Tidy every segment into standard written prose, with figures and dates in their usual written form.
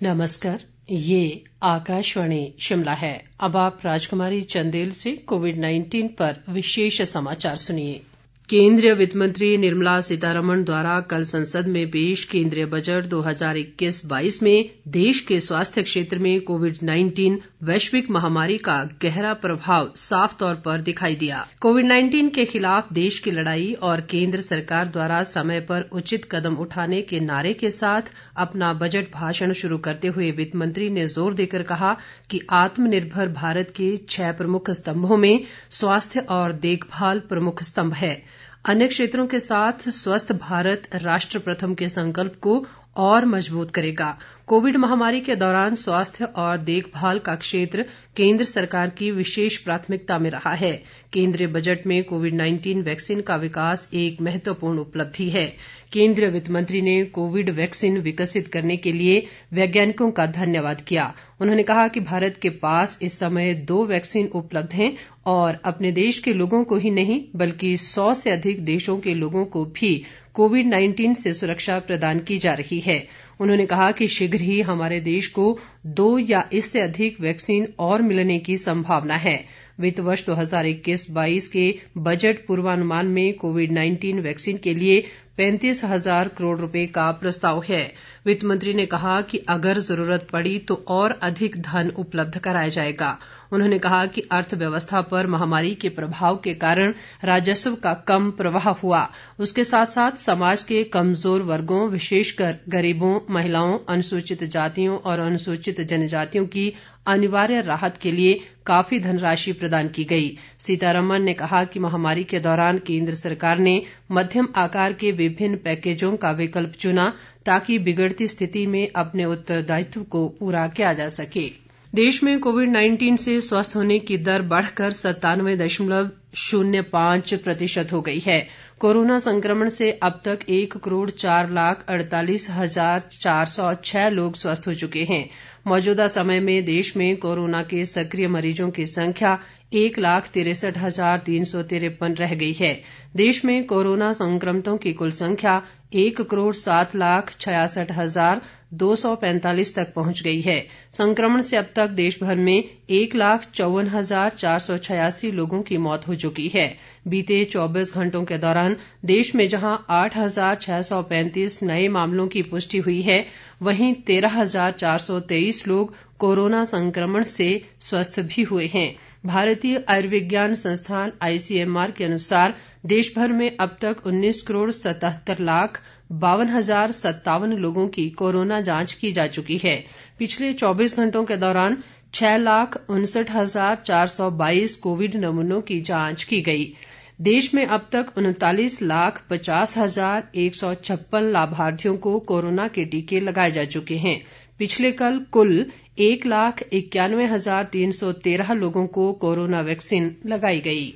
नमस्कार, ये आकाशवाणी शिमला है। अब आप राजकुमारी चंदेल से कोविड-19 पर विशेष समाचार सुनिए। केंद्रीय वित्त मंत्री निर्मला सीतारमण द्वारा कल संसद में पेश केंद्रीय बजट 2021-22 में देश के स्वास्थ्य क्षेत्र में कोविड-19 वैश्विक महामारी का गहरा प्रभाव साफ तौर पर दिखाई दिया। कोविड-19 के खिलाफ देश की लड़ाई और केंद्र सरकार द्वारा समय पर उचित कदम उठाने के नारे के साथ अपना बजट भाषण शुरू करते हुए वित्त मंत्री ने जोर देकर कहा कि आत्मनिर्भर भारत के 6 प्रमुख स्तंभों में स्वास्थ्य और देखभाल प्रमुख स्तंभ है। अन्य क्षेत्रों के साथ स्वस्थ भारत राष्ट्र प्रथम के संकल्प को और मजबूत करेगा। कोविड महामारी के दौरान स्वास्थ्य और देखभाल का क्षेत्र केंद्र सरकार की विशेष प्राथमिकता में रहा है। केंद्रीय बजट में कोविड-19 वैक्सीन का विकास एक महत्वपूर्ण उपलब्धि है। केंद्रीय वित्त मंत्री ने कोविड वैक्सीन विकसित करने के लिए वैज्ञानिकों का धन्यवाद किया। उन्होंने कहा कि भारत के पास इस समय 2 वैक्सीन उपलब्ध हैं और अपने देश के लोगों को ही नहीं बल्कि 100 से अधिक देशों के लोगों को भी कोविड-19 से सुरक्षा प्रदान की जा रही है। उन्होंने कहा कि शीघ्र ही हमारे देश को 2 या इससे अधिक वैक्सीन और मिलने की संभावना है। वित्त वर्ष 2021-22 के बजट पूर्वानुमान में कोविड-19 वैक्सीन के लिए 35,000 करोड़ रुपए का प्रस्ताव है। वित्त मंत्री ने कहा कि अगर जरूरत पड़ी तो और अधिक धन उपलब्ध कराया जाएगा। उन्होंने कहा कि अर्थव्यवस्था पर महामारी के प्रभाव के कारण राजस्व का कम प्रवाह हुआ। उसके साथ साथ समाज के कमजोर वर्गों विशेषकर गरीबों, महिलाओं, अनुसूचित जातियों और अनुसूचित जनजातियों की अनिवार्य राहत के लिए काफी धनराशि प्रदान की गई। सीतारमण ने कहा कि महामारी के दौरान केंद्र सरकार ने मध्यम आकार के विभिन्न पैकेजों का विकल्प चुना ताकि बिगड़ती स्थिति में अपने उत्तरदायित्व को पूरा किया जा सके। देश में कोविड-19 से स्वस्थ होने की दर बढ़कर 97.05% हो गई है। कोरोना संक्रमण से अब तक 1,04,48,406 लोग स्वस्थ हो चुके हैं। मौजूदा समय में देश में कोरोना के सक्रिय मरीजों की संख्या 1,63,353 रह गई है। देश में कोरोना संक्रमितों की कुल संख्या 1,07,66,245 तक पहुंच गई है। संक्रमण से अब तक देश भर में 1,54,486 लोगों की मौत हो चुकी है। बीते 24 घंटों के दौरान देश में जहां 8,635 नए मामलों की पुष्टि हुई है, वहीं 13,423 लोग कोरोना संक्रमण से स्वस्थ भी हुए हैं। भारतीय आयुर्विज्ञान संस्थान ICMR के अनुसार देश भर में अब तक 19,77,52,057 लोगों की कोरोना जांच की जा चुकी है। पिछले 24 घंटों के दौरान 6,59,422 कोविड नमूनों की जांच की गई। देश में अब तक 39,50,156 लाभार्थियों को कोरोना के टीके लगाए जा चुके हैं। पिछले कल कुल 1,91,313 लोगों को कोरोना वैक्सीन लगाई गई।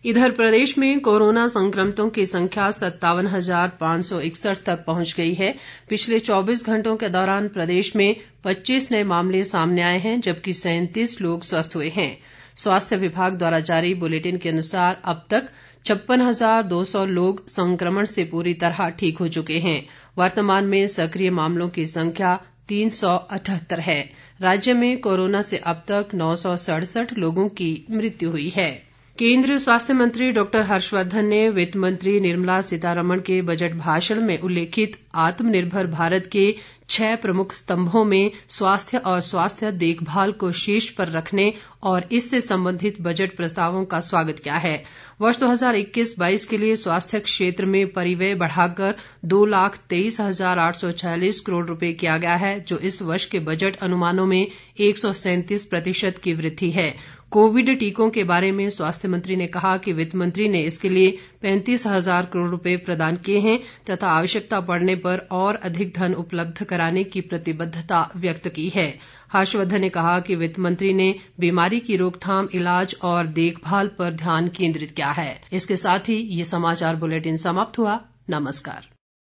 इधर प्रदेश में कोरोना संक्रमितों की संख्या 57,561 तक पहुंच गई है। पिछले 24 घंटों के दौरान प्रदेश में 25 नए मामले सामने आए हैं जबकि 37 लोग स्वस्थ हुए हैं। स्वास्थ्य विभाग द्वारा जारी बुलेटिन के अनुसार अब तक 56,200 लोग संक्रमण से पूरी तरह ठीक हो चुके हैं। वर्तमान में सक्रिय मामलों की संख्या 378 है। राज्य में कोरोना से अब तक 967 लोगों की मृत्यु हुई है। केंद्रीय स्वास्थ्य मंत्री डॉक्टर हर्षवर्धन ने वित्त मंत्री निर्मला सीतारमण के बजट भाषण में उल्लेखित आत्मनिर्भर भारत के 6 प्रमुख स्तंभों में स्वास्थ्य और स्वास्थ्य देखभाल को शीर्ष पर रखने और इससे संबंधित बजट प्रस्तावों का स्वागत किया है। वर्ष 2021-22 के लिए स्वास्थ्य क्षेत्र में परिव्यय बढ़ाकर 2,23,846 करोड़ रुपए किया गया है, जो इस वर्ष के बजट अनुमानों में 137% की वृद्धि है। कोविड टीकों के बारे में स्वास्थ्य मंत्री ने कहा कि वित्त मंत्री ने इसके लिए 35,000 करोड़ रुपए प्रदान किए हैं तथा आवश्यकता पड़ने पर और अधिक धन उपलब्ध कराने की प्रतिबद्धता व्यक्त की है। हर्षवर्धन ने कहा कि वित्त मंत्री ने बीमारी की रोकथाम, इलाज और देखभाल पर ध्यान केंद्रित किया है। इसके साथ ही ये समाचार बुलेटिन समाप्त हुआ। नमस्कार।